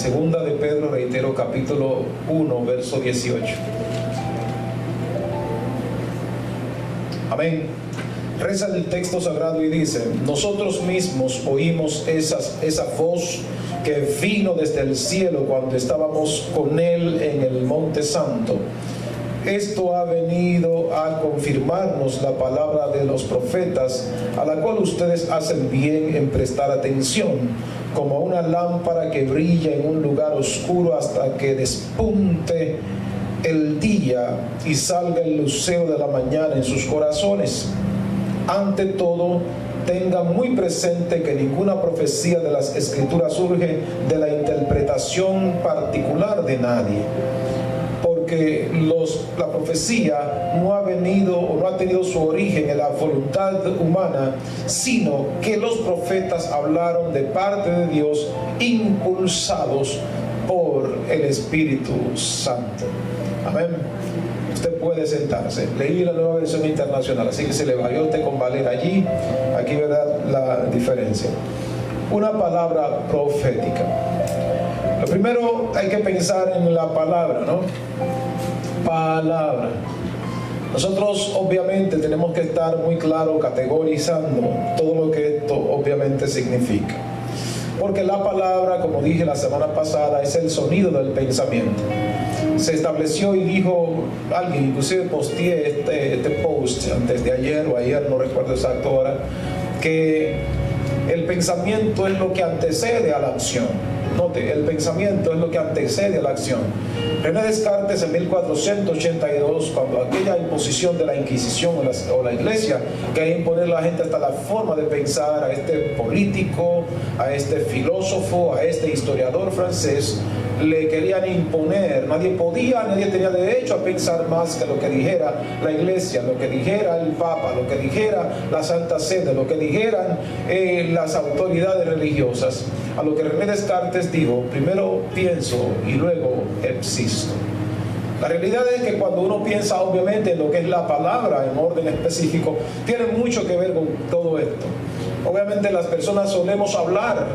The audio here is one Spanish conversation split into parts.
segunda de Pedro, reitero, capítulo 1, verso 18. Amén. Reza el texto sagrado y dice: nosotros mismos oímos esa voz que vino desde el cielo cuando estábamos con Él en el Monte Santo. Esto ha venido a confirmarnos la palabra de los profetas, a la cual ustedes hacen bien en prestar atención, como una lámpara que brilla en un lugar oscuro hasta que despunte el día y salga el lucero de la mañana en sus corazones. Ante todo, tengan muy presente que ninguna profecía de las Escrituras surge de la interpretación particular de nadie, porque la profecía no ha venido o no ha tenido su origen en la voluntad humana, sino que los profetas hablaron de parte de Dios, impulsados por el Espíritu Santo. Amén. Usted puede sentarse. Leí la Nueva Versión Internacional, así que se le valió usted con valer allí. Aquí verá la diferencia. Una palabra profética. Lo primero, hay que pensar en la palabra, ¿no? Palabra. Nosotros obviamente tenemos que estar muy claro categorizando todo lo que esto obviamente significa. Porque la palabra, como dije la semana pasada, es el sonido del pensamiento. Se estableció y dijo alguien, inclusive posteé este post antes de ayer o ayer, no recuerdo exacto ahora, que el pensamiento es lo que antecede a la acción. Note, el pensamiento es lo que antecede a la acción. René Descartes en 1482, cuando aquella imposición de la Inquisición o la Iglesia quería imponer a la gente hasta la forma de pensar, a este político, a este filósofo, a este historiador francés, le querían imponer. Nadie tenía derecho a pensar más que lo que dijera la Iglesia, lo que dijera el Papa, lo que dijera la Santa Sede, lo que dijeran las autoridades religiosas. A lo que René Descartes dijo: primero pienso y luego existo. La realidad es que cuando uno piensa obviamente en lo que es la palabra en orden específico, tiene mucho que ver con todo esto. Obviamente las personas solemos hablar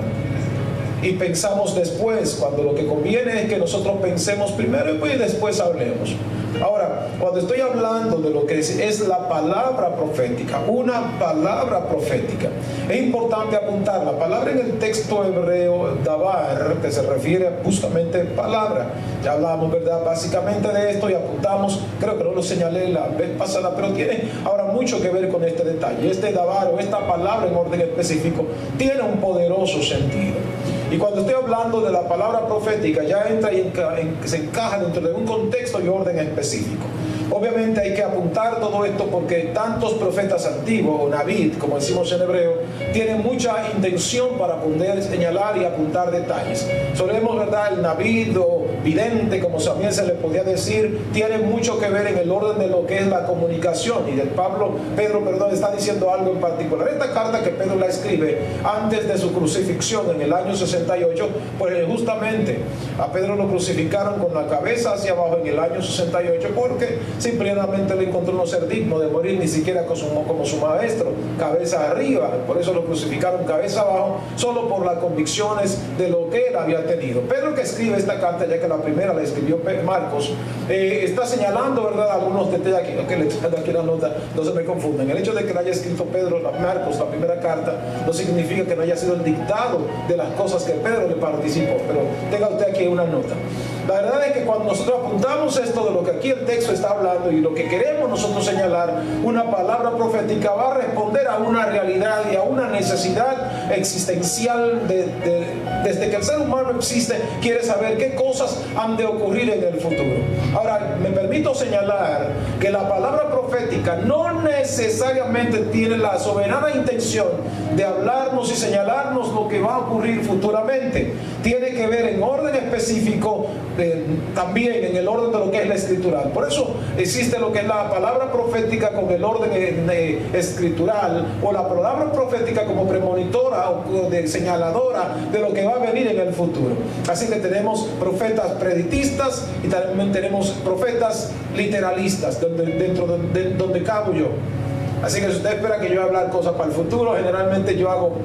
y pensamos después, cuando lo que conviene es que nosotros pensemos primero y pues después hablemos. Ahora, cuando estoy hablando de lo que es la palabra profética, una palabra profética, es importante apuntar la palabra en el texto hebreo davar, que se refiere justamente a palabra. Ya hablamos, ¿verdad?, básicamente de esto y apuntamos, creo que no lo señalé la vez pasada, pero tiene ahora mucho que ver con este detalle. Este davar o esta palabra en orden específico tiene un poderoso sentido. Y cuando estoy hablando de la palabra profética, ya entra y se encaja dentro de un contexto y orden específico. Obviamente hay que apuntar todo esto porque tantos profetas antiguos, o Navid, como decimos en hebreo, tienen mucha intención para poder señalar y apuntar detalles. Solemos, ¿verdad?, el Navid o vidente, como también se le podía decir, tiene mucho que ver en el orden de lo que es la comunicación. Y Pedro está diciendo algo en particular. Esta carta que Pedro la escribe antes de su crucifixión en el año 68, pues justamente a Pedro lo crucificaron con la cabeza hacia abajo en el año 68 porque simplemente le encontró no ser digno de morir ni siquiera como su maestro, cabeza arriba. Por eso lo crucificaron cabeza abajo, solo por las convicciones de lo que él había tenido. Pedro, que escribe esta carta, ya que la primera la escribió Marcos, está señalando, ¿verdad?, algunos detalles aquí, que le traigo aquí la nota, no se me confunden. El hecho de que la haya escrito Marcos, la primera carta, no significa que no haya sido el dictado de las cosas que Pedro le participó, pero tenga usted aquí una nota. La verdad es que cuando nosotros apuntamos esto de lo que aquí el texto está hablando y lo que queremos nosotros señalar, una palabra profética va a responder a una realidad y a una necesidad existencial desde que el ser humano existe, quiere saber qué cosas han de ocurrir en el futuro. Ahora, me permito señalar que la palabra profética no necesariamente tiene la soberana intención de hablarnos y señalarnos lo que va a ocurrir futuramente. Tiene que ver en orden específico, también en el orden de lo que es la escritural. Por eso existe lo que es la palabra profética con el orden escritural, o la palabra profética como premonitora o señaladora de lo que va a venir en el futuro. Así que tenemos profetas preditistas y también tenemos profetas literalistas, donde cabo yo. Así que si usted espera que yo hablar cosas para el futuro, generalmente yo hago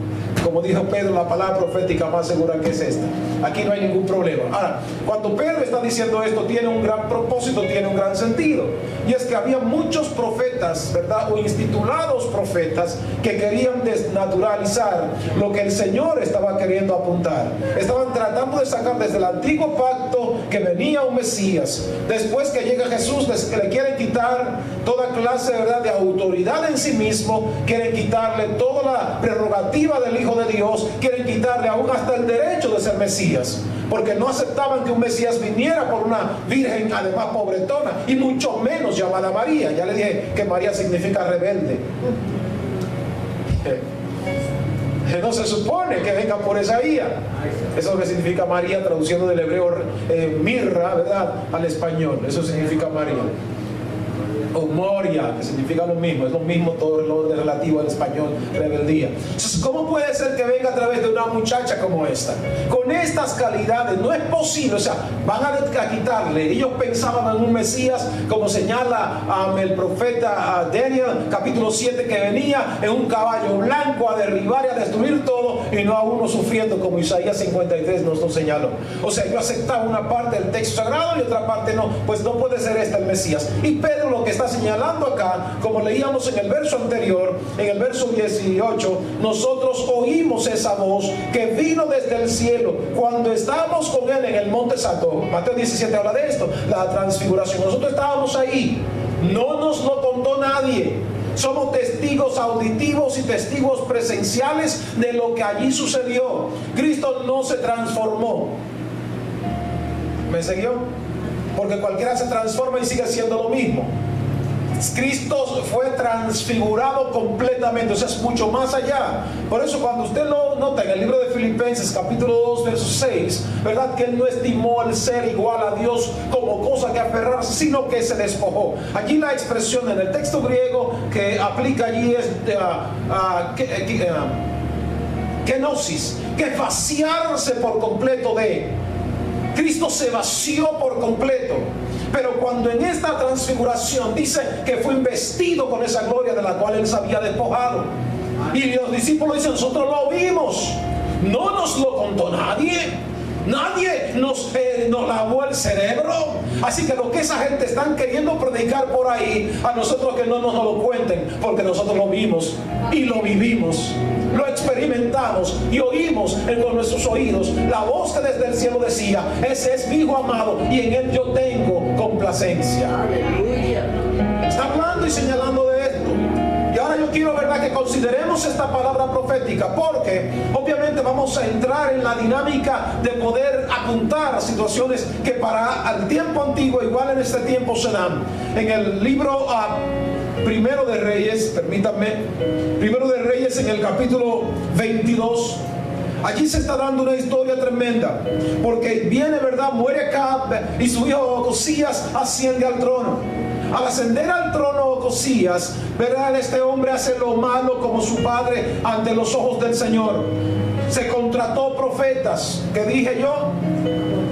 Como dijo Pedro, la palabra profética más segura que es esta. Aquí no hay ningún problema. Ahora, cuando Pedro está diciendo esto, tiene un gran propósito, tiene un gran sentido. Y es que había muchos profetas, ¿verdad? O institulados profetas que querían desnaturalizar lo que el Señor estaba queriendo apuntar. Estaban tratando de sacar desde el antiguo pacto que venía un Mesías. Después que llega Jesús, que le quieren quitar toda clase, ¿verdad?, de autoridad en sí mismo. Quieren quitarle toda la prerrogativa del Hijo de Dios. Quieren quitarle aún hasta el derecho de ser Mesías, porque no aceptaban que un Mesías viniera por una virgen, además pobretona, y mucho menos llamada María. Ya le dije que María significa rebelde. No se supone que venga por esa vía. Eso es lo que significa María, traduciendo del hebreo mirra, ¿verdad?, al español. Eso significa María. O Moria, que significa lo mismo, es lo mismo todo lo relativo al español, rebeldía. Entonces, ¿cómo puede ser que venga a través de una muchacha como esta? Con estas calidades, no es posible. O sea, van a quitarle. Ellos pensaban en un Mesías, como señala el profeta Daniel, capítulo 7, que venía en un caballo blanco a derribar y a destruir todo, y no a uno sufriendo, como Isaías 53 nos lo señaló. O sea, yo aceptaba una parte del texto sagrado y otra parte no. Pues no puede ser este el Mesías. Y Pedro lo que está señalando acá, como leíamos en el verso anterior, en el verso 18, nosotros oímos esa voz que vino desde el cielo cuando estábamos con él en el monte santo. Mateo 17 habla de esto, la transfiguración. Nosotros estábamos ahí, no nos lo contó nadie. Somos testigos auditivos y testigos presenciales de lo que allí sucedió. Cristo no se transformó. ¿Me siguió? Porque cualquiera se transforma y sigue siendo lo mismo. Cristo fue transfigurado completamente, o sea, es mucho más allá. Por eso cuando usted lo nota en el libro de Filipenses capítulo 2 verso 6, ¿verdad?, que él no estimó el ser igual a Dios como cosa que aferrarse, sino que se despojó. Allí la expresión en el texto griego que aplica allí es kenosis, que vaciarse por completo de. Cristo se vació por completo. Pero cuando en esta transfiguración dice que fue investido con esa gloria de la cual él se había despojado, y los discípulos dicen, nosotros lo vimos, no nos lo contó nadie nos lavó el cerebro. Así que lo que esa gente están queriendo predicar por ahí, a nosotros que no nos lo cuenten, porque nosotros lo vimos y lo vivimos, lo experimentamos y oímos con nuestros oídos la voz que desde el cielo decía, ese es mi hijo amado y en él yo tengo complacencia. Aleluya. Está hablando y señalando de esto. Y ahora yo quiero, ¿verdad?, que consideremos esta palabra profética, porque obviamente vamos a entrar en la dinámica de poder apuntar a situaciones que para el tiempo antiguo, igual en este tiempo se dan. En el libro Primero de Reyes, permítanme, Primero de Reyes en el capítulo 22, allí se está dando una historia tremenda, porque viene, ¿verdad?, muere Acab y su hijo Ocosías asciende al trono. Al ascender al trono Ocosías, ¿verdad?, este hombre hace lo malo como su padre ante los ojos del Señor. Se contrató profetas, ¿qué dije yo?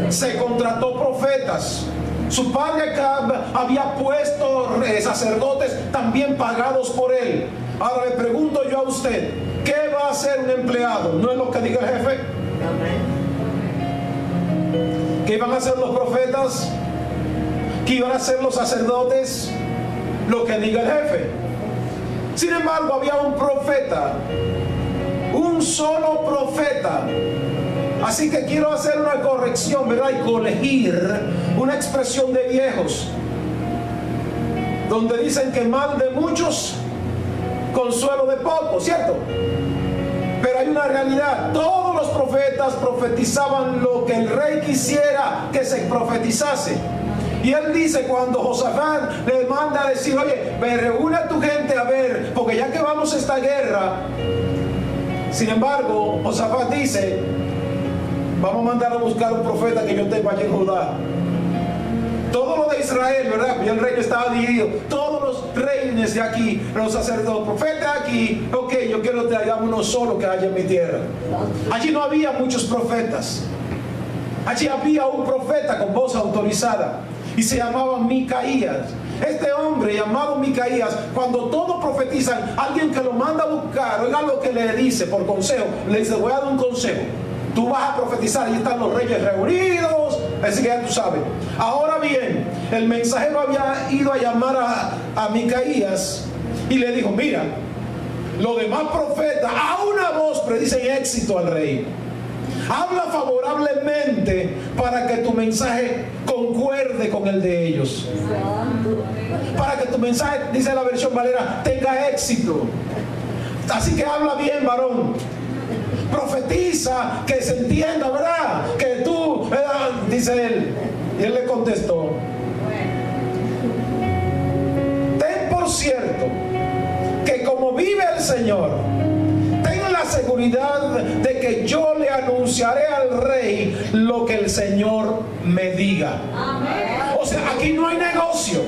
Se contrató profetas. Su padre Acab había puesto sacerdotes también pagados por él. Ahora le pregunto yo a usted, ¿qué va a hacer un empleado? ¿No es lo que diga el jefe? ¿Qué iban a hacer los profetas? ¿Qué iban a hacer los sacerdotes? Lo que diga el jefe. Sin embargo, había un profeta, un solo profeta. Así que quiero hacer una corrección, ¿verdad?, y corregir una expresión de viejos, donde dicen que mal de muchos, consuelo de pocos, ¿cierto? Pero hay una realidad, todos los profetas profetizaban lo que el rey quisiera que se profetizase. Y él dice, cuando Josafat le manda a decir, oye, reúne a tu gente a ver, porque ya que vamos a esta guerra. Sin embargo, Josafat dice, vamos a mandar a buscar un profeta que yo tengo allí en Judá. Todo lo de Israel, ¿verdad? Y el reino estaba dividido. Todos los reinos de aquí, los sacerdotes, profetas aquí. Ok, yo quiero que hagamos uno solo que haya en mi tierra. Allí no había muchos profetas. Allí había un profeta con voz autorizada y se llamaba Micaías. este hombre llamado Micaías, cuando todos profetizan, alguien que lo manda a buscar, oiga lo que le dice por consejo, le dice, voy a dar un consejo. Tú vas a profetizar, ahí están los reyes reunidos, así que ya tú sabes. Ahora bien, el mensajero había ido a llamar a Micaías y le dijo, mira, los demás profetas a una voz predicen éxito al rey. Habla favorablemente para que tu mensaje concuerde con el de ellos. Para que tu mensaje, dice la versión Valera, tenga éxito. Así que habla bien, varón. Profetiza, que se entienda, ¿verdad? Que tú, dice él. Y él le contestó, ten por cierto que como vive el Señor, ten la seguridad de que yo le anunciaré al rey lo que el Señor me diga. Amén. O sea, aquí no hay negocio.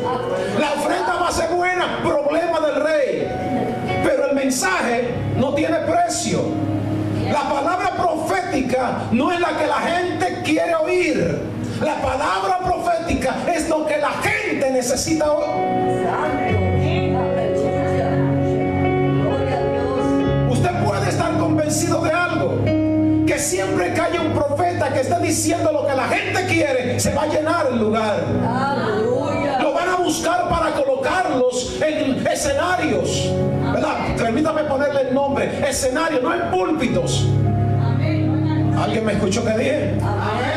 La ofrenda va a ser buena, problema del rey. Pero el mensaje no tiene precio. La palabra profética no es la que la gente quiere oír. La palabra profética es lo que la gente necesita oír. Usted puede estar convencido de algo, que siempre que haya un profeta que esté diciendo lo que la gente quiere, se va a llenar el lugar. Lo van a buscar para colocarlos en escenarios, ¿verdad? Permítame ponerle el nombre, escenario, no en púlpitos. ¿Alguien me escuchó que dije?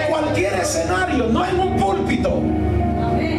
Cualquier escenario, no en un púlpito.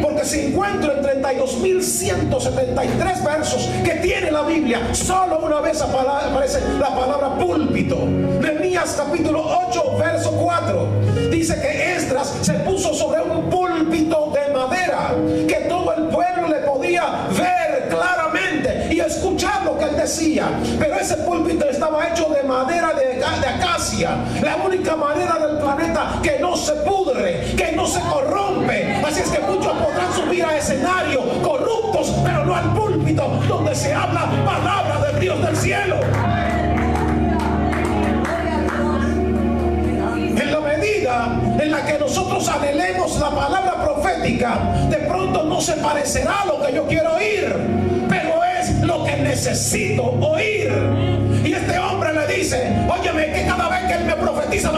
Porque si encuentro en 32.173 versos que tiene la Biblia, solo una vez aparece la palabra púlpito. Nehemías capítulo 8, verso 4, dice que Esdras se puso sobre un púlpito de madera, que todo el pueblo le podía ver claramente y escuchar lo que él decía. Pero ese púlpito estaba hecho de madera de acacia, la única madera del planeta que no se pudre, que no se corrompe. Así es que muchos podrán subir a escenario corruptos, pero no al púlpito donde se habla palabra del Dios del cielo. En la medida en la que nosotros anhelemos la palabra profética, de pronto no se parecerá a lo que yo quiero oír, pero es lo que necesito oír. Y este hombre le dice, óyeme, que cada vez que él me profetiza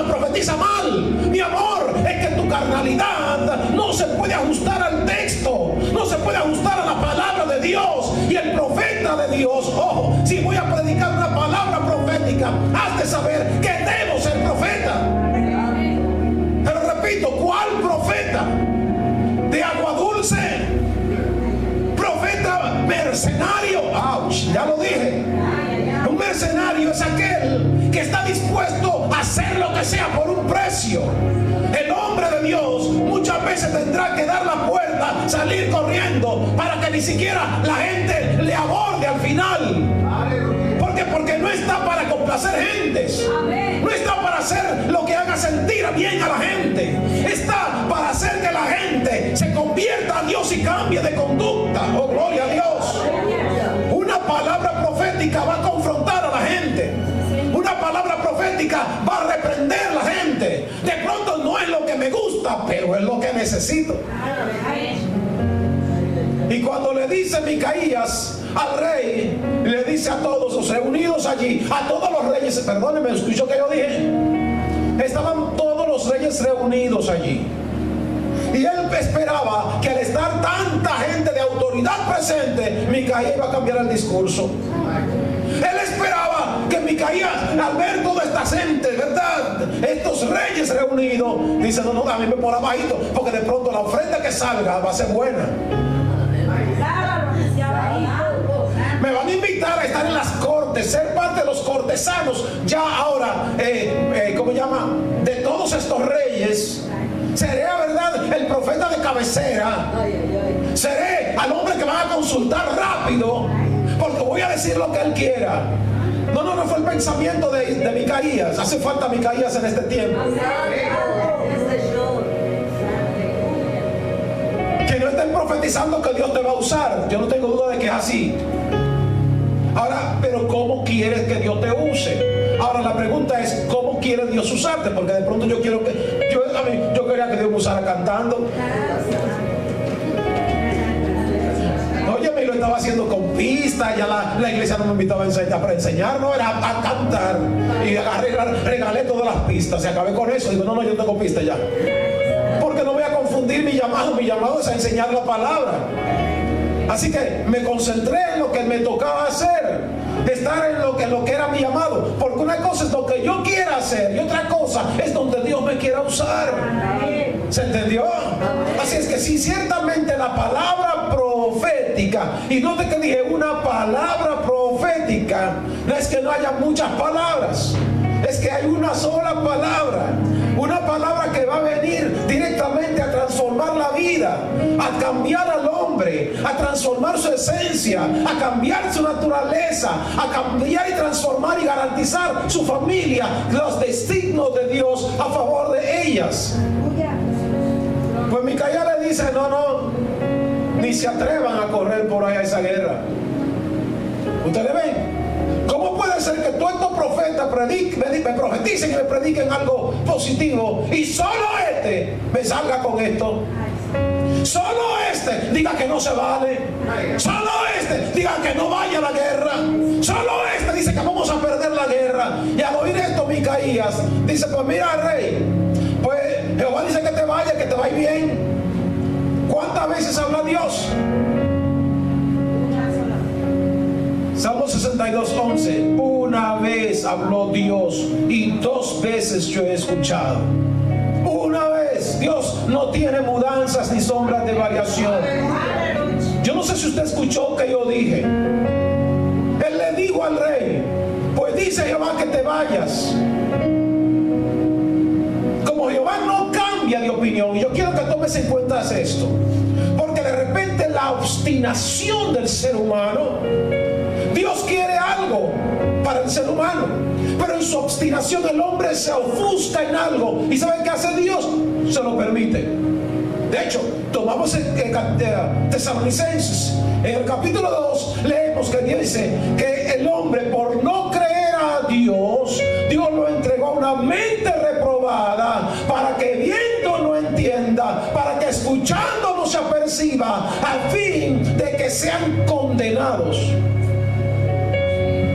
mal. Mi amor, es que tu carnalidad no se puede ajustar al texto, no se puede ajustar a la palabra de Dios. Y el profeta de Dios, ojo, si voy a predicar una palabra profética, has de saber que debo ser profeta. Pero repito, ¿cuál profeta? ¿De agua dulce? ¿Profeta mercenario? ¡Auch! Ya lo dije. Un mercenario es aquel que está dispuesto a hacer lo que sea por un precio. El hombre de Dios muchas veces tendrá que dar la puerta, salir corriendo, para que ni siquiera la gente le aborde al final. Porque no está para complacer gentes, no está para hacer lo que haga sentir bien a la gente, está para hacer que la gente se convierta a Dios y cambie de conducta. Oh, gloria a Dios. Una palabra profética va a confrontar a la gente. Una palabra profética va a reprender a la gente. De pronto no es lo que me gusta, pero es lo que necesito. Y cuando le dice Micaías al rey, le dice a todos los reunidos allí, a todos los reyes, perdónenme, ¿escuchó que yo dije? Estaban todos los reyes reunidos allí. Y él esperaba que al estar tanta gente de autoridad presente, Micaías iba a cambiar el discurso. Él esperaba que Micaías, al ver toda esta gente, ¿verdad?, estos reyes reunidos, dice, no, a mí me por abajito, porque de pronto la ofrenda que salga va a ser buena. Me van a invitar a estar en las cortes, ser parte de los cortesanos. Ya ahora, ¿cómo llama? De todos estos reyes, seré, ¿verdad?, el profeta de cabecera. Seré al hombre que van a consultar rápido, porque voy a decir lo que él quiera. No fue el pensamiento de Micaías. Hace falta Micaías en este tiempo. Que no estén profetizando que Dios te va a usar. Yo no tengo duda de que es así. Ahora, pero ¿cómo quieres que Dios te use? Ahora la pregunta es, ¿cómo quiere Dios usarte? Porque de pronto yo quiero que yo quería que Dios me usara cantando. estaba haciendo con pistas, ya la iglesia no me invitaba a enseñar, para enseñar, no, era a cantar. Y regalé todas las pistas, y acabé con eso. Digo, no, yo tengo pistas ya. Porque no voy a confundir mi llamado es a enseñar la palabra. Así que me concentré en lo que me tocaba hacer, estar en lo que era mi llamado. Porque una cosa es lo que yo quiera hacer y otra cosa es donde Dios me quiera usar. ¿Se entendió? Así es que si ciertamente la palabra profética, y note que dije una palabra profética, no es que no haya muchas palabras, es que hay una sola palabra. Una palabra que va a venir directamente a transformar la vida, a cambiar al hombre, a transformar su esencia, a cambiar su naturaleza, a cambiar y transformar y garantizar su familia, los designios de Dios a favor de ellas. Pues Micaía le dice, no, ni se atrevan a correr por ahí a esa guerra. ¿Ustedes ven? ¿Cómo puede ser que todos estos profetas me profeticen y me prediquen algo positivo y solo este me salga con esto? Solo este diga que no se vale. Solo este diga que no vaya a la guerra. Solo este dice que vamos a perder la guerra. Y al oír esto, Micaías dice, pues mira, rey, pues Jehová dice que te vaya, que te vaya bien. ¿Cuántas veces habla Dios? Salmo 62:11. Una vez habló Dios y 2 veces yo he escuchado. Una vez. Dios no tiene mudanzas ni sombras de variación. Yo no sé si usted escuchó que yo dije. Él le dijo al rey, pues dice Jehová que te vayas. Como Jehová no cambia de opinión, y yo quiero que tomes en cuenta esto, porque de repente la obstinación del ser humano, Dios quiere algo para el ser humano, pero en su obstinación el hombre se ofusca en algo. ¿Y saben qué hace Dios? Se lo permite. De hecho, tomamos en Tesalonicenses, en el capítulo 2, leemos que dice que el hombre, por no creer a Dios, Dios lo entregó a una mente reprobada, para que viendo no entienda, para que escuchando no se aperciba, a fin de que sean condenados.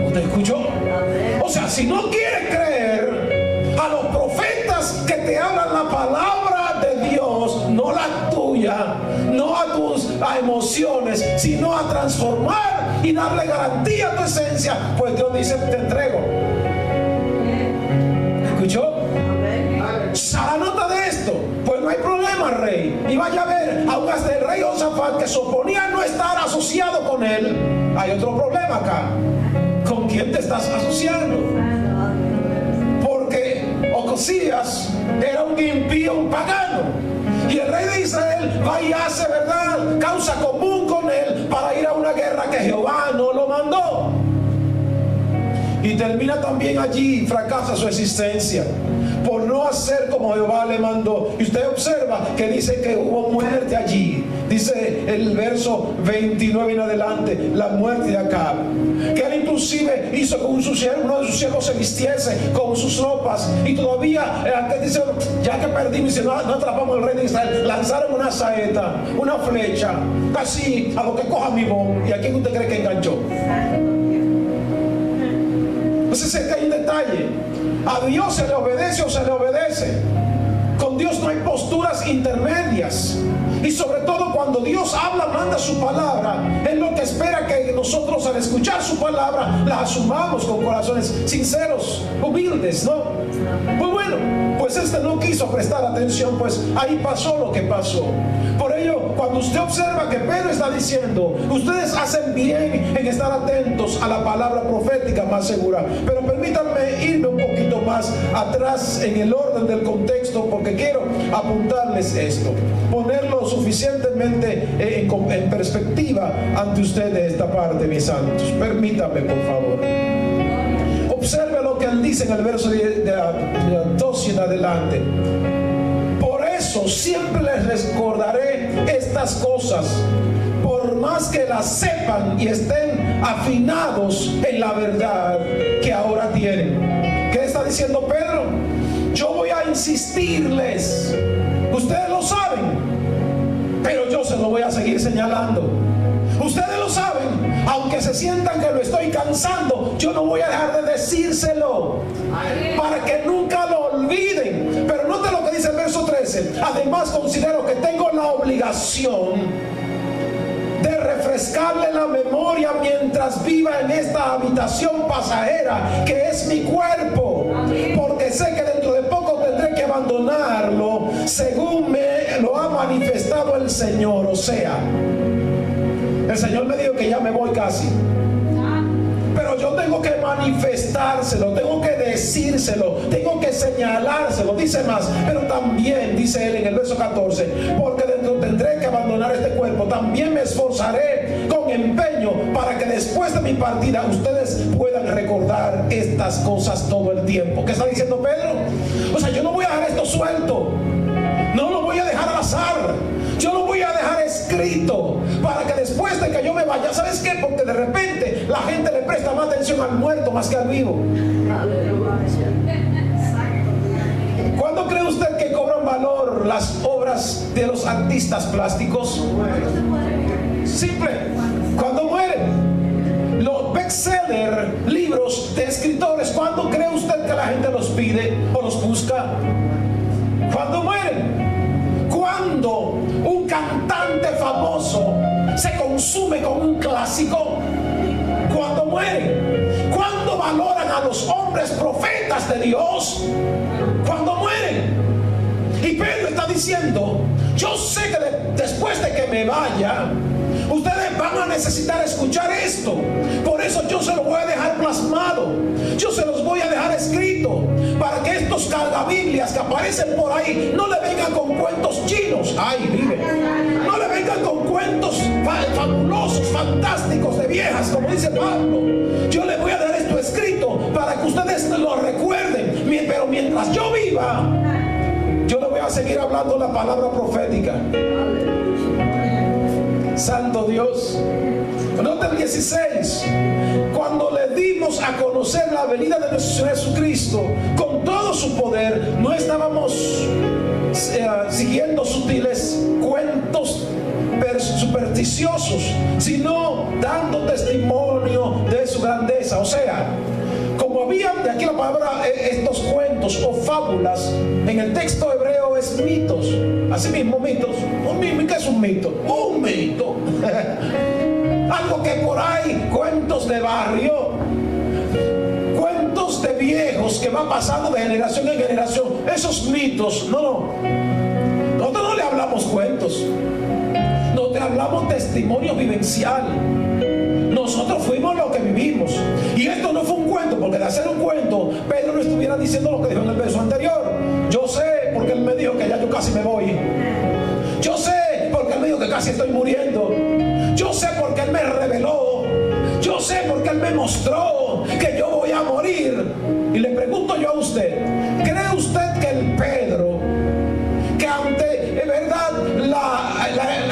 ¿Usted escuchó? O sea, si no quieres creer a los profetas que te hablan la palabra de Dios, no la tuya, no a tus emociones, sino a transformar y darle garantía a tu esencia, pues Dios dice, te entrego. ¿Escuchó? ¿Se nota de esto? Pues no hay problema, rey. Y vaya a ver, aún hasta el rey Josafat, que se oponía a no estar asociado con él, hay otro problema acá. ¿Con quién te estás asociando? Porque Ocosías era un impío, un pagano, y el rey de Israel va y hace, ¿verdad?, causa común con él para ir a una guerra que Jehová no lo mandó, y termina también allí, fracasa su existencia por no hacer como Jehová le mandó. Y usted observa que dice que hubo muerte allí. Dice el verso 29 en adelante, la muerte de Acab, que él inclusive hizo que uno de sus siervos se vistiese con sus ropas, y todavía antes dice, ya que perdimos y no atrapamos al rey de Israel, lanzaron una saeta, una flecha, casi a lo que coja mi bon. ¿Y a quién usted cree que enganchó? Entonces es que hay un detalle. A Dios se le obedece o se le obedece. Con Dios no hay posturas intermedias. Y sobre todo cuando Dios habla, manda su palabra, es lo que espera que nosotros, al escuchar su palabra, la asumamos con corazones sinceros, humildes, ¿no? Pues bueno, pues este no quiso prestar atención, pues ahí pasó lo que pasó. Por ello, cuando usted observa que Pedro está diciendo, ustedes hacen bien en estar atentos a la palabra profética más segura, pero permítanme irme un poquito más atrás en el orden del contexto, porque quiero apuntarles esto, ponerlo suficientemente en perspectiva ante ustedes esta parte, mis santos. Permítanme, por favor. Observe lo que él dice en el verso de 2 y en adelante. Por eso siempre les recordaré estas cosas, por más que las sepan y estén afinados en la verdad que ahora tienen. ¿Qué está diciendo Pedro? Yo voy a insistirles. Ustedes lo saben, pero yo se lo voy a seguir señalando. Ustedes lo saben, aunque se sientan que lo estoy cansando, yo no voy a dejar de decírselo para que nunca lo olviden. Pero note lo que dice el verso 13. Además considero que tengo la obligación de refrescarle la memoria mientras viva en esta habitación pasajera que es mi cuerpo, porque sé que dentro de poco tendré que abandonarlo según me lo ha manifestado el Señor. O sea, el Señor me dijo que ya me voy casi, pero yo tengo que manifestárselo, tengo que decírselo, tengo que señalárselo. Dice más, pero también, dice él en el verso 14, porque dentro tendré que abandonar este cuerpo, también me esforzaré con empeño para que después de mi partida ustedes puedan recordar estas cosas todo el tiempo. ¿Qué está diciendo Pedro? O sea, yo no voy a dejar esto suelto, no lo voy a dejar al azar, yo lo voy a dejar escrito para que después de que yo me vaya, ¿sabes qué? Porque de repente la gente le presta más atención al muerto más que al vivo. ¿Cuándo cree usted que cobran valor las obras de los artistas plásticos? Simple, cuando mueren. Los bestseller, libros de escritores, ¿cuándo cree usted que la gente los pide o los busca? Cuando mueren. Cuando un cantante famoso se consume con un clásico, cuando mueren. Cuando valoran a los hombres profetas de Dios, cuando mueren. Y Pedro está diciendo, yo sé que después de que me vaya, ustedes van a necesitar escuchar esto. Por eso yo se lo voy a dejar plasmado, yo se los voy a dejar escrito, para que estos cargabiblias que aparecen por ahí no le vengan con cuentos chinos. Ay, vive. No le vengan con cuentos fabulosos, fantásticos de viejas, como dice Pablo. Yo les voy a dar esto escrito para que ustedes lo recuerden. Pero mientras yo viva, yo le voy a seguir hablando la palabra profética. Santo Dios. Nota el 16. Cuando le dimos a conocer la venida de nuestro Señor Jesucristo con todo su poder, no estábamos siguiendo sutiles cuentos supersticiosos, sino dando testimonio de su grandeza. O sea, como habían, de aquí la palabra, estos cuentos o fábulas, en el texto hebreo es mitos. Así mismo, mitos. ¿Qué es un mito? Un mito. Algo que por ahí, cuentos de barrio, cuentos de viejos que van pasando de generación en generación. Esos mitos, no. Nosotros no le hablamos cuentos. No te hablamos testimonio vivencial. Nosotros fuimos lo que vivimos. Y esto no fue un cuento, porque de hacer un cuento, Pedro no estuviera diciendo lo que dijo en el verso anterior. Yo sé, porque él me dijo que ya yo casi me voy. Yo sé, porque él me dijo que casi estoy muriendo. Yo sé, porque él me reveló. Yo sé, porque él me mostró que yo voy a morir. Y le pregunto yo a usted, ¿cree usted que el Pedro, que ante, en verdad,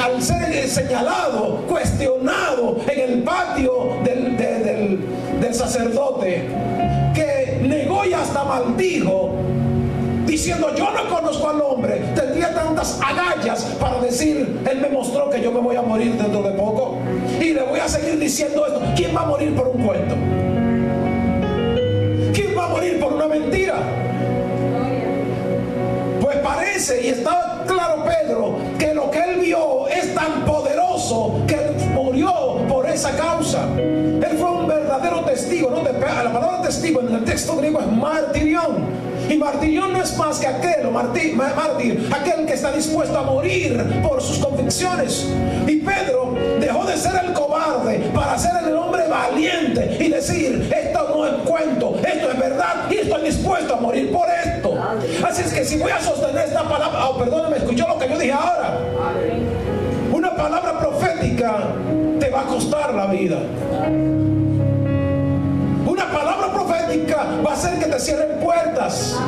al ser señalado, cuestionado en el patio del sacerdote, que negó y hasta maldijo, diciendo yo no conozco al hombre, tendría tantas agallas para decir, él me mostró que yo me voy a morir dentro de poco? Y le voy a seguir diciendo esto. ¿Quién va a morir por un cuento? ¿Quién va a morir por una mentira? Pues parece, y está claro Pedro, que lo que él vio es tan poderoso que él murió por esa causa. Él fue un verdadero testigo, ¿no? La palabra testigo en el texto griego es martirión. Y martirión no es más que mártir, aquel que está dispuesto a morir por sus convicciones. Y Pedro dejó de ser el cobarde para ser el hombre valiente y decir, esto no es cuento, esto es verdad y estoy dispuesto a morir por esto. Así es que si voy a sostener esta palabra, perdóname, escuchó lo que yo dije ahora. Una palabra profética te va a costar la vida. Una palabra profética va a hacer que te cierren puertas.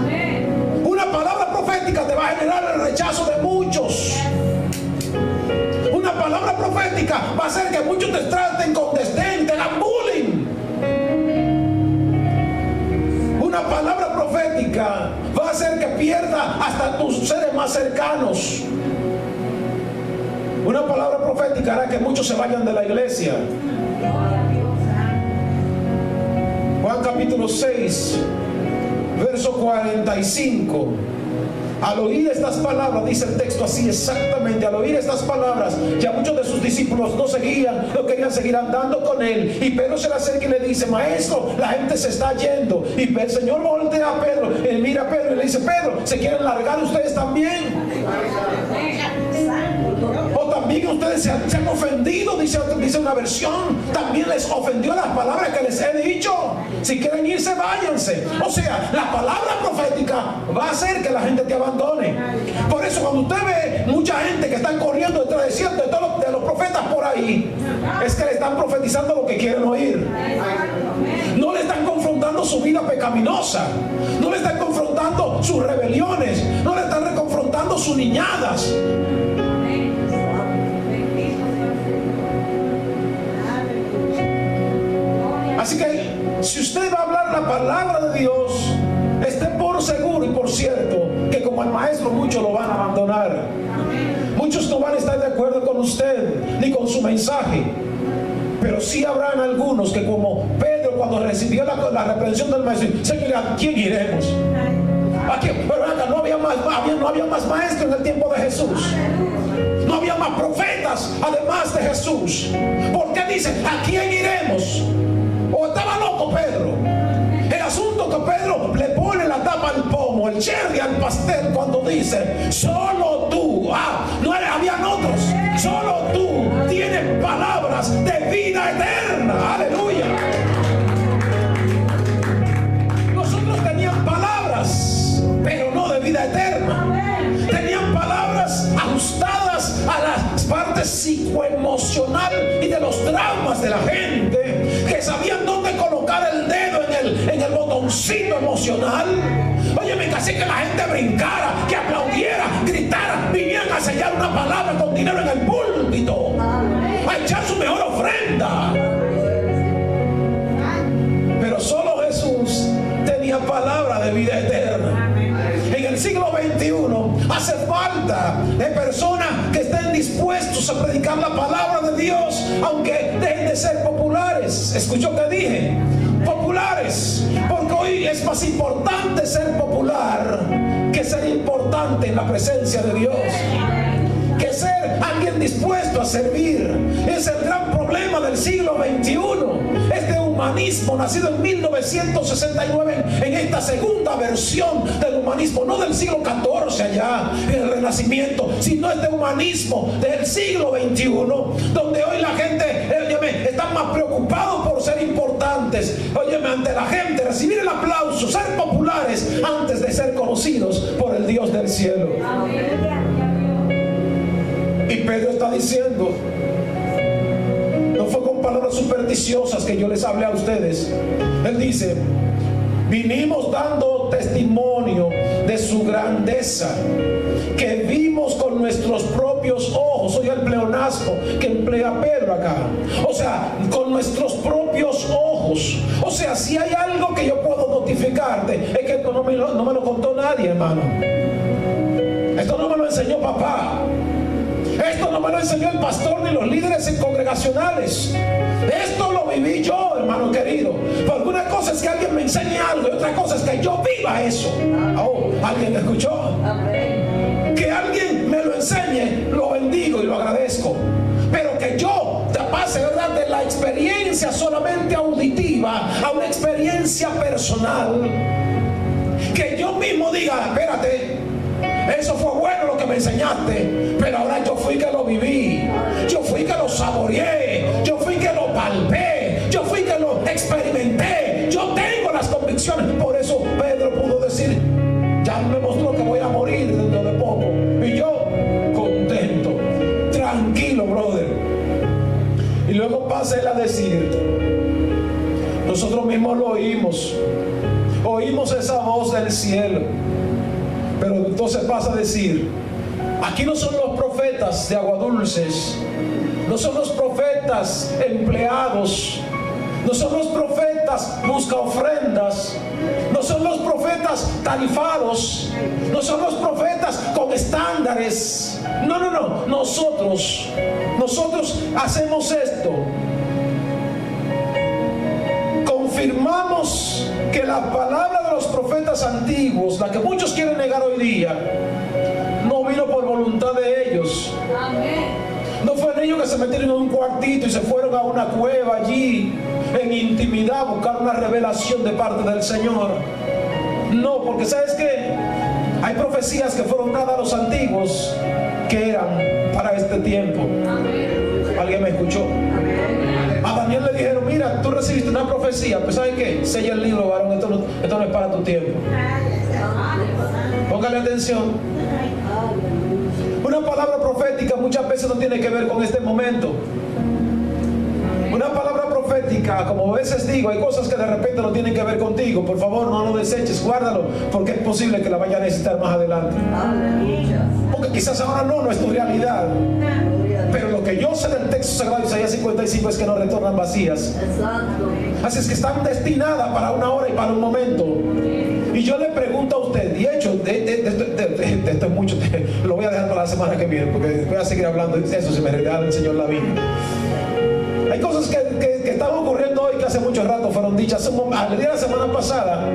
Una palabra profética te va a generar el rechazo de muchos. Una palabra profética va a hacer que muchos te traten con desdén, te hagan bullying. Una palabra profética va a hacer que pierda hasta tus seres más cercanos. Una palabra profética hará que muchos se vayan de la iglesia. Juan capítulo 6, verso 45. Al oír estas palabras, dice el texto así exactamente, al oír estas palabras, ya muchos de sus discípulos no seguían, no querían seguir andando con él. Y Pedro se le acerca y le dice: maestro, la gente se está yendo. Y el Señor voltea a Pedro, él mira a Pedro y le dice: Pedro, ¿se quieren largar ustedes también? O también ustedes se han ofendido, dice una versión. También les ofendió las palabras que les he dicho. Si quieren irse, váyanse. O sea, la palabra profética va a hacer que la gente te abandone. Por eso cuando usted ve mucha gente que están corriendo detrás de los profetas por ahí, es que le están profetizando lo que quieren oír. No le están confrontando su vida pecaminosa, no le están confrontando sus rebeliones, no le están confrontando sus niñadas. Así que si usted va a hablar la palabra de Dios, esté por seguro y por cierto que como el maestro muchos lo van a abandonar. Muchos no van a estar de acuerdo con usted ni con su mensaje. Pero sí habrán algunos que, como Pedro cuando recibió la reprensión del maestro, Señor, ¿a quién iremos? ¿A quién? Pero acá no había más maestros en el tiempo de Jesús. No había más profetas además de Jesús. ¿Por qué dice: ¿a quién iremos? ¿O estaba loco Pedro? El asunto que Pedro le pone la tapa al pomo, el cherry al pastel, cuando dice: solo tú, no habían otros, solo tú tienes palabras de vida eterna. Aleluya. Nosotros tenían palabras, pero no de vida eterna. Tenían palabras ajustadas a las partes psicoemocional y de los traumas de la gente, que sabían dónde colocar el dedo en el botoncito emocional. Óyeme, casi que la gente brincara, que aplaudiera, gritara, vinieran a sellar una palabra con dinero en el púlpito, a echar su mejor ofrenda. Pero solo Jesús tenía palabra de vida eterna. En el siglo XXI hace falta de personas que estén dispuestos a predicar la palabra de Dios, aunque dejen de ser populares. ¿Escuchó que dije? Populares. Porque hoy es más importante ser popular que ser importante en la presencia de Dios, que ser alguien dispuesto a servir. Es el gran problema del siglo XXI. Este humanismo nacido en 1969, en esta segunda versión del humanismo, no del siglo XIV allá en el Renacimiento, sino este humanismo del siglo XXI, donde hoy la gente, óyeme, están más preocupados por ser importantes, óyeme, ante la gente, recibir el aplauso, ser populares, antes de ser conocidos por el Dios del cielo. Y Pedro está diciendo, no fue con palabras supersticiosas que yo les hablé a ustedes. Él dice: vinimos dando testimonio de su grandeza, que vimos con nuestros propios ojos. Oye el pleonasmo que emplea Pedro acá. O sea, con nuestros propios ojos. O sea, si hay algo que yo puedo notificarte, es que esto no me lo contó nadie, hermano. Esto no me lo enseñó papá. Esto no me lo enseñó el pastor ni los líderes congregacionales. Esto lo viví yo, hermano querido. Pero una cosa es que alguien me enseñe algo y otra cosa es que yo viva eso. Oh, ¿alguien me escuchó? Que alguien me lo enseñe, lo bendigo y lo agradezco. Pero que yo te pase, ¿verdad?, de la experiencia solamente auditiva a una experiencia personal. Que yo mismo diga: espérate, eso fue bueno lo que me enseñaste, pero ahora yo fui que lo viví, yo fui que lo saboreé, yo fui que lo palpé, yo fui que lo experimenté, yo tengo las convicciones. Por eso Pedro pudo decir: ya me mostró que voy a morir dentro de poco, y yo contento, tranquilo, brother. Y luego pasa él a decir: nosotros mismos lo oímos esa voz del cielo. Pero entonces pasa a decir: aquí no son los profetas de aguadulces, no son los profetas empleados, no son los profetas busca ofrendas, no son los profetas tarifados, no son los profetas profetas con estándares. No. Nosotros hacemos esto. Confirmamos que la palabra de los profetas antiguos, la que muchos quieren negar hoy día, no vino por voluntad de ellos. No fueron ellos que se metieron en un cuartito y se fueron a una cueva allí en intimidad a buscar una revelación de parte del Señor. No, porque ¿sabes qué? Hay profecías que fueron dadas a los antiguos que eran para este tiempo. ¿Alguien me escuchó? A Daniel le dijeron, mira, tú recibiste una profecía, pues ¿sabes qué? Sella el libro, varón, esto no es para tu tiempo. Póngale atención. Una palabra profética muchas veces no tiene que ver con este momento. Una palabra profética, como a veces digo, hay cosas que de repente no tienen que ver contigo. Por favor, no lo deseches, guárdalo, porque es posible que la vaya a necesitar más adelante. Porque quizás ahora no es tu realidad. Pero lo que yo sé del texto sagrado de Isaías 55 es que no retornan vacías. Así es que están destinadas para una hora y para un momento. Y yo le pregunto a usted, y hecho, de esto es mucho, lo voy a dejar para la semana que viene, porque voy a seguir hablando de eso si me regala el Señor la vida. Hay cosas que están ocurriendo hoy que hace mucho rato fueron dichas. Al día de la semana pasada,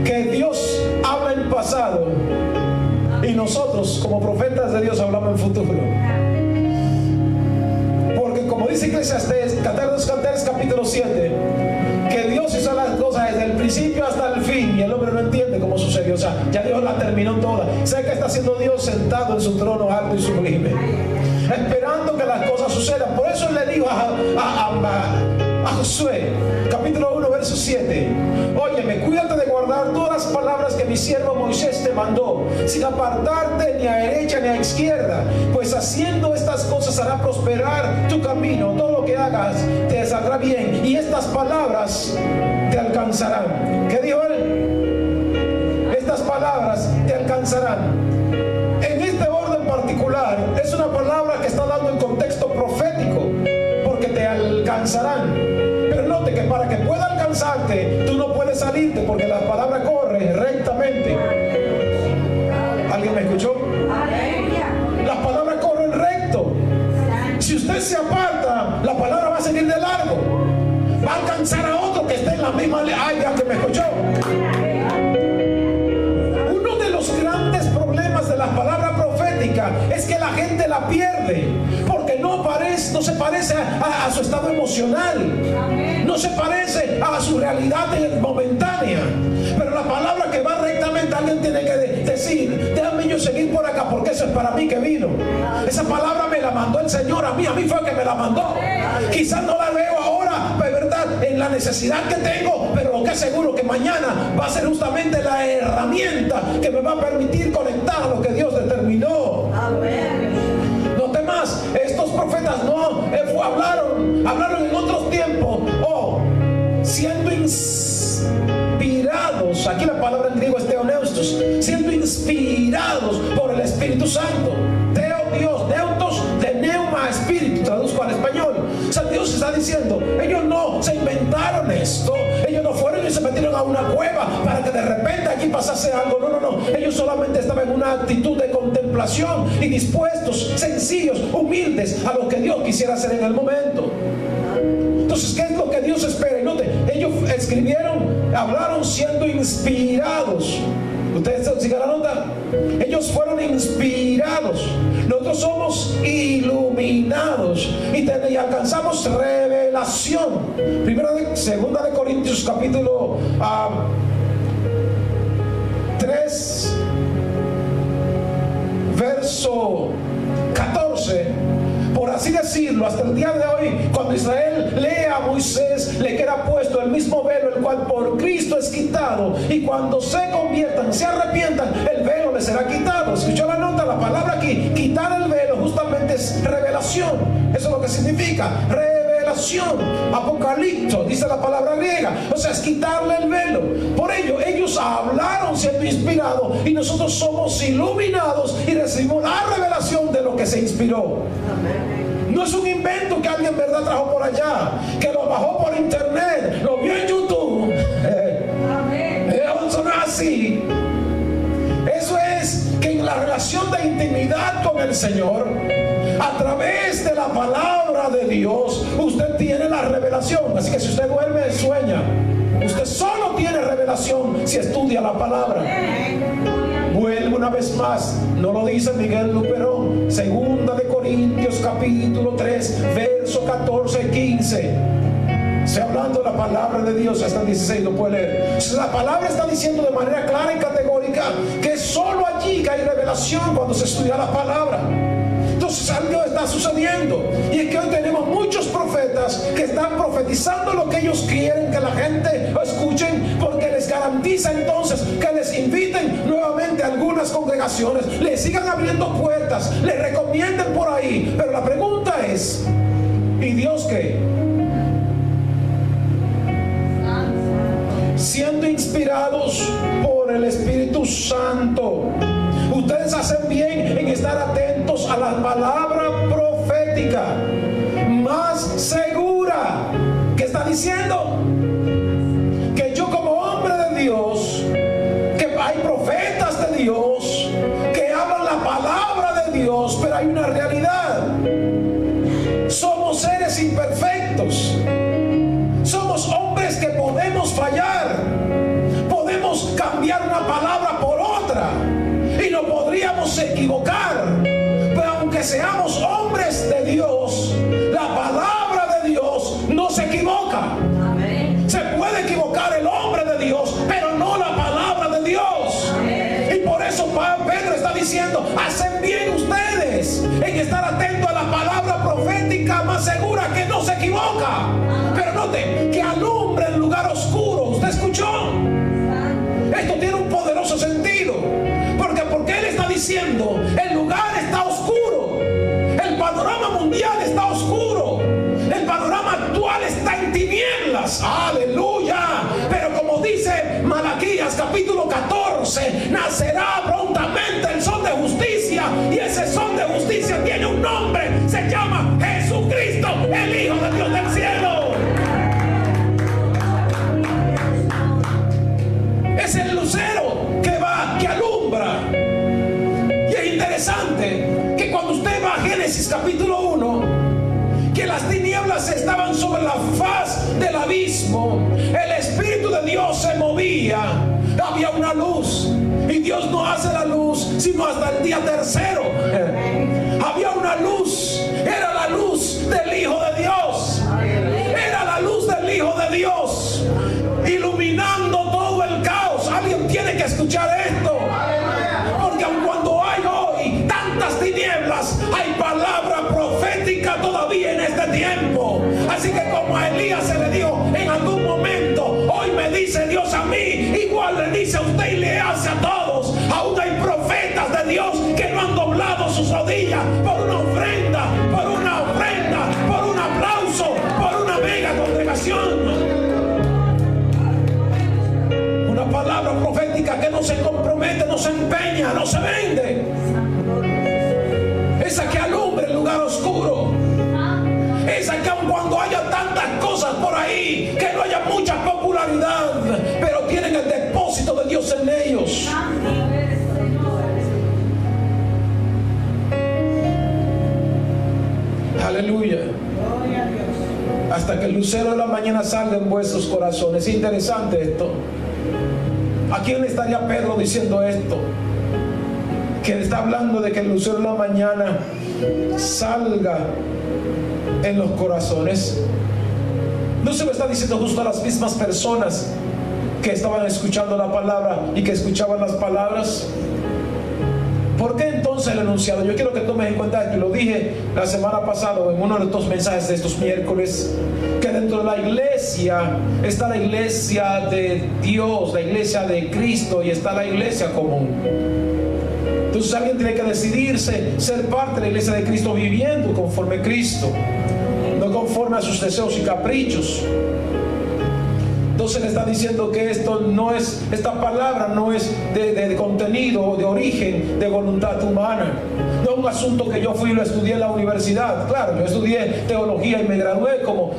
que Dios habla en pasado y nosotros como profetas de Dios hablamos en futuro. Porque como dice Eclesiastés, Cantares capítulo 7, que Dios hizo las cosas desde el principio hasta el fin y el hombre no entiende cómo sucedió. O sea, ya Dios la terminó toda. ¿Sabe qué está haciendo Dios sentado en su trono alto y sublime? Esperando que las cosas sucedan. Por eso le digo a Josué, capítulo 1, verso 7: óyeme, cuídate de guardar todas las palabras que mi siervo Moisés te mandó, sin apartarte ni a derecha ni a izquierda, pues haciendo estas cosas hará prosperar tu camino. Todo lo que hagas te saldrá bien, y estas palabras te alcanzarán. ¿Qué dijo él? Estas palabras te alcanzarán. En este orden particular es una palabra que está dando el contexto profético, porque te alcanzarán. Pero note que para que pueda alcanzarte, tú no puedes salirte, porque la palabra corre rectamente. ¿Alguien me escuchó? Las palabras corren recto. Si usted se aparta, la palabra va a seguir de largo. Va a alcanzar a otro que esté en la misma línea. Ay, ya que me escuchó. Uno de los grandes problemas de la palabra profética es que la gente la pierde, porque no se parece a su estado emocional, no se parece a su realidad momentánea. Pero la palabra que va rectamente, alguien tiene que decir, déjame yo seguir por acá, porque eso es para mí que vino. Esa palabra me la mandó el Señor a mí fue el que me la mandó. Quizás no la veo ahora, de verdad, en la necesidad que tengo, pero lo que es seguro que mañana va a ser justamente la herramienta que me va a permitir conectar a lo que Dios determinó. No temas, estos profetas no hablaron en otros tiempos, siendo inspirados. Aquí la palabra en griego es teoneustos, siendo inspirados por el Espíritu Santo. Teo, Dios, neutos, de neuma, espíritu, traduzco al español. O sea, Dios está diciendo, ellos no se inventaron esto, ellos no fueron y se metieron a una cueva para que de repente aquí pasase algo. No. Ellos solamente estaban en una actitud de contemplación y dispuestos, sencillos, humildes a lo que Dios quisiera hacer en el momento. Entonces, ¿qué es lo que Dios espera? Y note, ellos hablaron siendo inspirados. Ustedes sigan la nota. Ellos fueron inspirados. Nosotros somos iluminados y alcanzamos revelación. Segunda de Corintios capítulo 3, verso 14. Por así decirlo, hasta el día de hoy, cuando Israel lee a Moisés, le queda puesto el mismo velo, el cual por Cristo es quitado, y cuando se conviertan, se arrepientan, el velo les será quitado. ¿Escuchó la nota? La palabra aquí, quitar el velo, justamente es revelación. Eso es lo que significa revelación. Apocalipto, dice la palabra griega. O sea, es quitarle el velo. Por ello, ellos hablaron siendo inspirados, y nosotros somos iluminados y recibimos la revelación de lo que se inspiró. No es un invento que alguien, verdad, trajo por allá, que lo bajó por internet, lo vio en YouTube. Eso no es así. Eso es que en la relación de intimidad con el Señor, a través de la palabra de Dios, usted tiene la revelación. Así que si usted duerme, sueña. Usted solo tiene revelación si estudia la palabra. Vuelvo una vez más, no lo dice Miguel Luperón. Segunda de Corintios capítulo 3, verso 14 y 15. Estoy hablando de la palabra de Dios hasta el 16, lo puede leer. La palabra está diciendo de manera clara y categórica que solo allí que hay revelación cuando se estudia la palabra. Entonces algo está sucediendo, y es que hoy tenemos muchos profetas que están profetizando lo que ellos quieren que la gente escuchen, porque les garantiza entonces que les inviten nuevamente a algunas congregaciones, les sigan abriendo puertas, les recomienden por ahí. Pero la pregunta es, ¿y Dios qué? Siendo inspirados por el Espíritu Santo, ustedes hacen bien en estar atentos a la palabra profética más segura. ¿Qué está diciendo? Que yo como hombre de Dios, que hay profetas de Dios que hablan la palabra de Dios, pero hay una realidad. Somos seres imperfectos. Somos hombres que podemos fallar. Podemos cambiar una palabra por otra y no podríamos equivocar. Pero aunque seamos hombres de Dios, la palabra de Dios no se equivoca. Amén. Se puede equivocar el hombre de Dios, pero no la palabra de Dios. Amén. Y por eso Pedro está diciendo, hacen bien ustedes en estar atentos a la palabra profética más segura, que no se equivoca. Pero note, que alumbra en lugar oscuro. ¿Usted escuchó? Esto tiene un poderoso sentido, porque él está diciendo, el lugar está oscuro, el panorama mundial está oscuro, el panorama actual está en tinieblas. Aleluya. Pero como dice Malaquías capítulo 14, nacerá prontamente el sol de justicia, y ese sol de justicia tiene un nombre, se llama Jesucristo, el Hijo de Dios del cielo. Es el lucero que alumbra. Y es interesante que cuando usted va a Génesis capítulo 1, que las tinieblas estaban sobre la faz del abismo, el Espíritu de Dios se movía, había una luz, y Dios no hace la luz sino hasta el día tercero. Había una luz, era la luz del Hijo de Dios, era la luz del Hijo de Dios, iluminando todo el caos. Alguien tiene que escuchar esto, porque aun cuando hay hoy tantas tinieblas, hay palabra profética todavía en este tiempo. Así que como a Elías se le dio en algún momento, hoy me dice Dios a mí, igual le dice a usted y le hace a todos. Aún hay profetas de Dios que no han doblado sus rodillas por una ofrenda, por un aplauso, por una mega congregación. Una palabra profética que no se compromete, no se empeña, no se vende. Esa que alumbra el lugar oscuro. Esa que aun cuando haya tantas cosas por ahí, que no haya mucha popularidad, pero tienen el depósito de Dios en ellos. Aleluya. Hasta que el lucero de la mañana salga en vuestros corazones. Es interesante esto. ¿A quién le estaría Pedro diciendo esto? Que está hablando de que el lucero de la mañana salga en los corazones. No se lo está diciendo justo a las mismas personas que estaban escuchando la palabra y que escuchaban las palabras. ¿Por qué entonces el enunciado? Yo quiero que tomes en cuenta esto, y lo dije la semana pasada en uno de estos mensajes de estos miércoles, que dentro de la iglesia está la iglesia de Dios, la iglesia de Cristo, y está la iglesia común. Entonces alguien tiene que decidirse ser parte de la iglesia de Cristo, viviendo conforme Cristo, no conforme a sus deseos y caprichos. Entonces le está diciendo que esta palabra no es de contenido, de origen, de voluntad humana. No es un asunto que yo fui y lo estudié en la universidad. Claro, yo estudié teología y me gradué como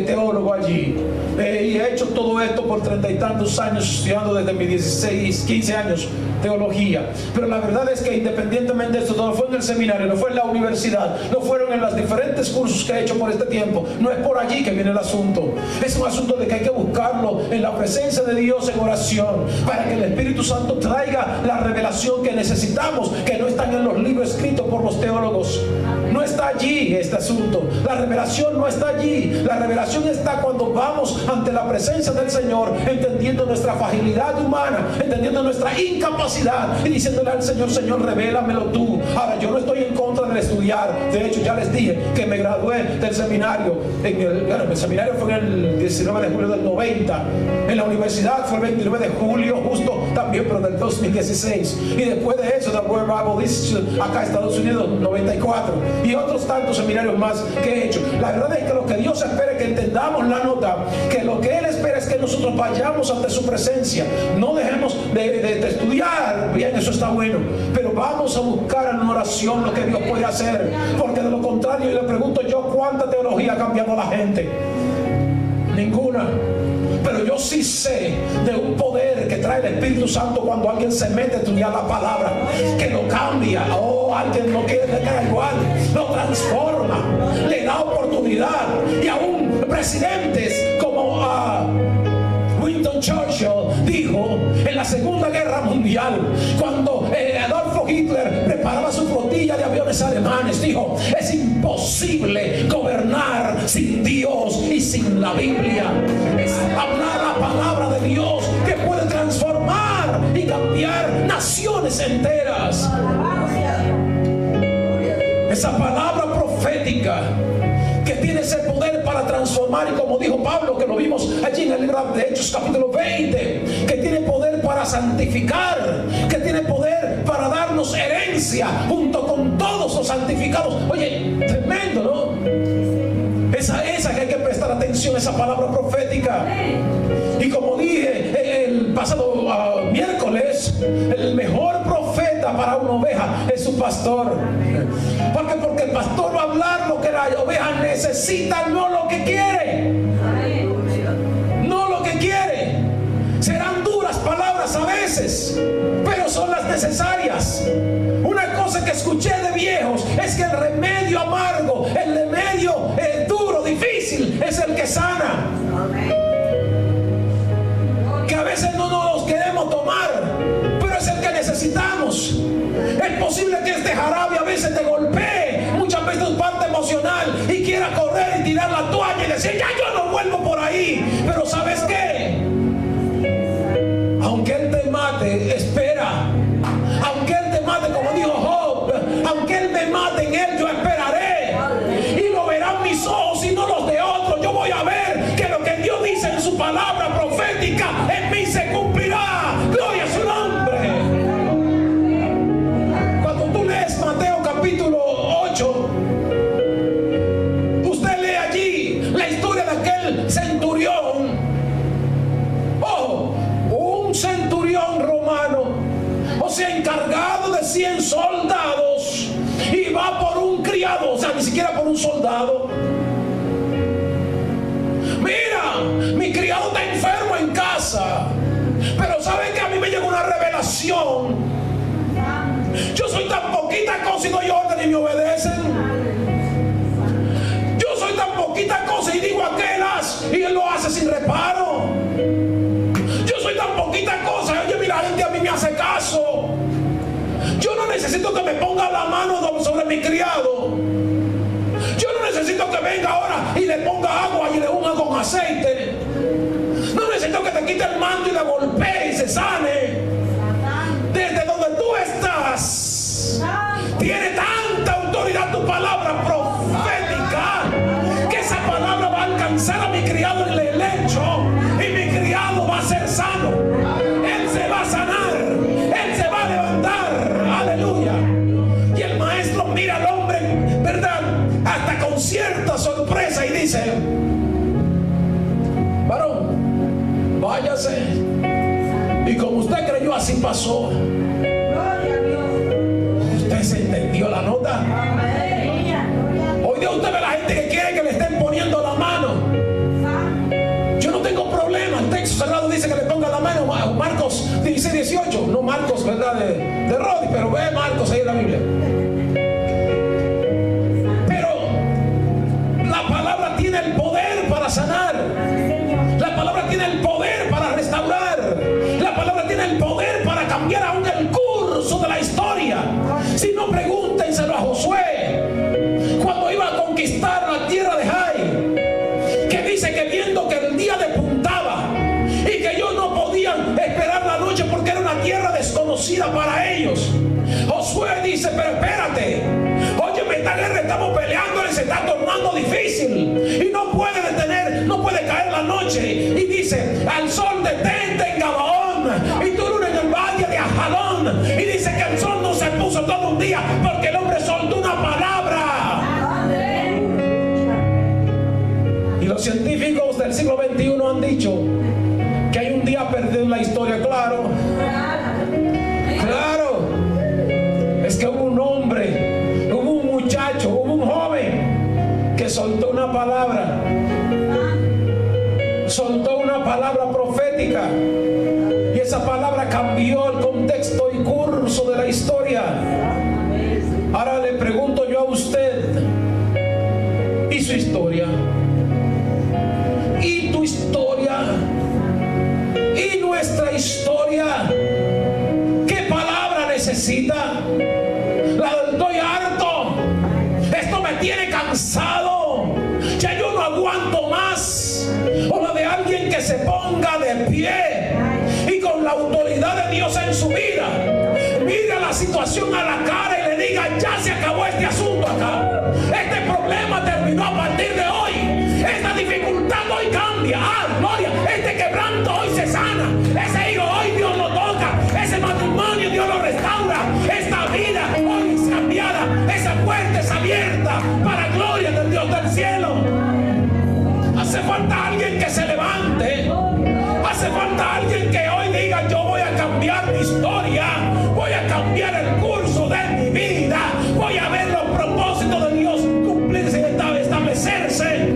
teólogo allí. Y he hecho todo esto por 30 y tantos años, estudiando desde mis 16, 15 años teología. Pero la verdad es que independientemente de esto, no fue en el seminario, no fue en la universidad, no fueron en los diferentes cursos que he hecho por este tiempo. No es por allí que viene el asunto. Es un asunto de que hay que buscarlo en la presencia de Dios en oración, para que el Espíritu Santo traiga la revelación que necesitamos, que no están en los libros escritos por los teólogos. No está allí este asunto. La revelación no está allí. La revelación está cuando vamos ante la presencia del Señor, entendiendo nuestra fragilidad humana, entendiendo nuestra incapacidad y diciéndole al Señor: Señor, revélamelo tú. Ahora, yo no estoy en contra de estudiar. De hecho, ya les dije que me gradué del seminario. El seminario fue en el 19 de julio del 90. En la universidad fue el 29 de julio, justo también, pero del 2016. Y después de eso, de World Bible Institute, acá en Estados Unidos, 94. Y otros tantos seminarios más que he hecho. La verdad es que lo que Dios espera es que entendamos la nota, que lo que Él espera es que nosotros vayamos ante su presencia. No dejemos de estudiar, bien, eso está bueno, pero vamos a buscar en oración lo que Dios puede hacer, porque de lo contrario, y le pregunto yo, ¿cuánta teología ha cambiado a la gente? Ninguna. Pero yo sí sé de un poder que trae el Espíritu Santo cuando alguien se mete a estudiar la palabra, que lo cambia. Alguien no quiere dejar igual, lo transforma, le da oportunidad. Y aún presidentes como Winston Churchill dijo en la Segunda Guerra Mundial, cuando Adolfo Hitler preparaba su flotilla de aviones alemanes, dijo: es imposible gobernar sin Dios y sin la Biblia. Es hablar la palabra de Dios que puede transformar y cambiar naciones enteras. Esa palabra profética que tiene ese poder para transformar, y como dijo Pablo, que lo vimos allí en el libro de Hechos capítulo 20, que tiene poder para santificar, que tiene poder para darnos herencia junto con todos los santificados. Oye, tremendo, ¿no? Esa que hay que prestar atención, esa palabra profética. Y como dije el pasado miércoles, el mejor profeta para una oveja es su pastor. Porque el pastor va a hablar lo que la oveja necesita, no lo que quiere. No lo que quiere. Serán duras palabras a veces, pero son las necesarias. Una cosa que escuché de viejos es que el remedio amargo, el remedio duro, difícil, es el que sana. Que a veces no nos los queremos tomar, pero es el que necesitamos. Es posible que este jarabe a veces te golpee, muchas veces tu parte emocional, y quiera correr y tirar la toalla y decir: ya yo no vuelvo por ahí. Pero ¿sabes qué? Aunque Él te mate, espera. Aunque Él te mate, como dijo Job, aunque Él me mate, en Él yo esperaré. Y lo verán mis ojos y no los de otros. Yo voy a ver que lo que Dios dice en su palabra profética en mí se cumplirá. Gloria a su nombre. Cuando tú lees Mateo capítulo 8, usted lee allí la historia de aquel centurión. Ojo, un centurión romano, o sea, encargado de 100 soldados, y va por un criado, o sea, ni siquiera por un soldado. Mira, mi criado está enfermo en casa, pero ¿saben que a mí me llegó una revelación? Yo soy tan poquita cosa y doy orden y me obedecen. Yo soy tan poquita cosa y digo aquel haz y él lo hace sin reparo. Yo soy tan poquita cosa, oye, mira, la gente a mí me hace caso. Yo no necesito que me ponga la mano sobre mi criado. Yo no necesito que venga ahora y le ponga agua y le unja con aceite. No necesito que te quite el manto y le golpee y se sane. Desde donde tú estás, tiene tanta autoridad tu palabra profética, que esa palabra va a alcanzar a mi criado en el lecho, y mi criado va a ser sano. Él se va a sanar, él se va a levantar. Aleluya. Y el maestro mira al hombre, ¿verdad?, hasta con cierta sorpresa, y dice: varón, váyase. Y como usted creyó, así pasó. Usted se entendió la nota. Hoy día usted ve a la gente que quiere que le estén poniendo la mano. Yo no tengo problema. El texto sagrado dice que le ponga la mano. Marcos 16, 18. No Marcos, ¿verdad? De Rodi, pero ve Marcos ahí en la Biblia. Pero la palabra tiene el poder para sanar. La palabra tiene el poder para restaurar. La palabra tiene el poder para cambiar aún el curso de la historia. Si no, pregúntenselo a Josué cuando iba a conquistar la tierra de Jai, que dice que viendo que el día despuntaba y que ellos no podían esperar la noche porque era una tierra desconocida para ellos, Josué dice: pero espérate, óyeme, esta guerra estamos peleando y se está tornando difícil y no puede detener, no puede caer la noche. Y dice: al sol detente en Gabaón y tu luna en el valle de Ajalón. Y dice que el sol no se puso todo un día porque el hombre soltó una palabra. Y los científicos del siglo XXI han dicho que hay un día perdido en la historia. Claro, es que hubo un hombre, hubo un muchacho, hubo un joven que soltó una palabra, profética, y esa palabra cambió el contexto y curso de la historia. Ahora le pregunto yo a usted, ¿y su historia? ¿Y tu historia? ¿Y nuestra historia? ¿Qué palabra necesita? La del estoy harto, esto me tiene cansado, ya yo no aguanto más. O la de alguien que se ponga de pie y con la autoridad de Dios en su vida mire la situación a la cara y le diga: ya se acabó este asunto acá, este problema terminó a partir de hoy, esta dificultad hoy cambia, gloria, este quebranto hoy se sana, ese hijo hoy Dios lo toca, ese matrimonio Dios lo restaura, esta vida hoy es cambiada, esa puerta es abierta para gloria del Dios del cielo. Hace falta alguien que se levante. Hace falta alguien que hoy diga: yo voy a cambiar mi historia, voy a cambiar el curso de mi vida, voy a ver los propósitos de Dios cumplirse y establecerse.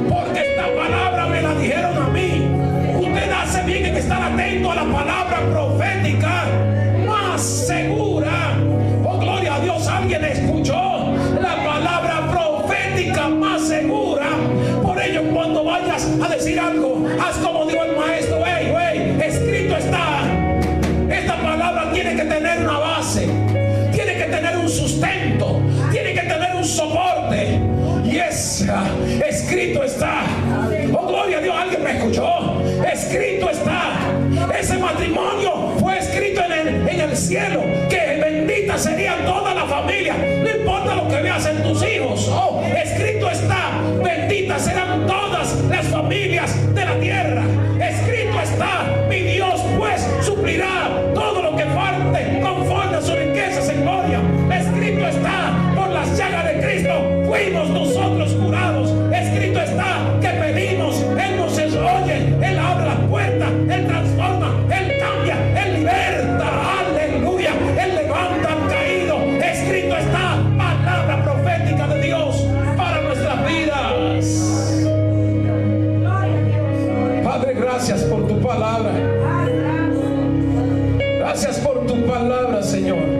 Porque esta palabra me la dijeron a mí. Usted hace bien en estar atento a la palabra profética más segura. Oh, gloria a Dios, alguien escuchó la palabra profética más segura. Por ello, cuando vayas a decir algo, haz como dijo el maestro: escrito está. Esta palabra tiene que tener una base, tiene que tener un sustento, tiene que tener un soporte. Y escrito está. Oh, gloria a Dios, alguien me escuchó. Escrito está. Ese matrimonio fue escrito en el cielo, que bendita serían toda la familia, no importa lo que veas en tus hijos. Oh, escrito está: benditas serán todas las familias de la tierra. Escrito está: mi Dios pues suplirá todo lo que falte conforme a sus riquezas en gloria. Escrito está: por las llagas de Cristo fuimos nosotros curados. Escrito está: que pedimos, Él nos oye, Él abre las puertas, Él transforma, Él cambia, Él liberta, aleluya, Él levanta al caído. Escrito está: palabra profética de Dios para nuestras vidas. Padre, gracias por tu palabra. Gracias por tu palabra, Señor.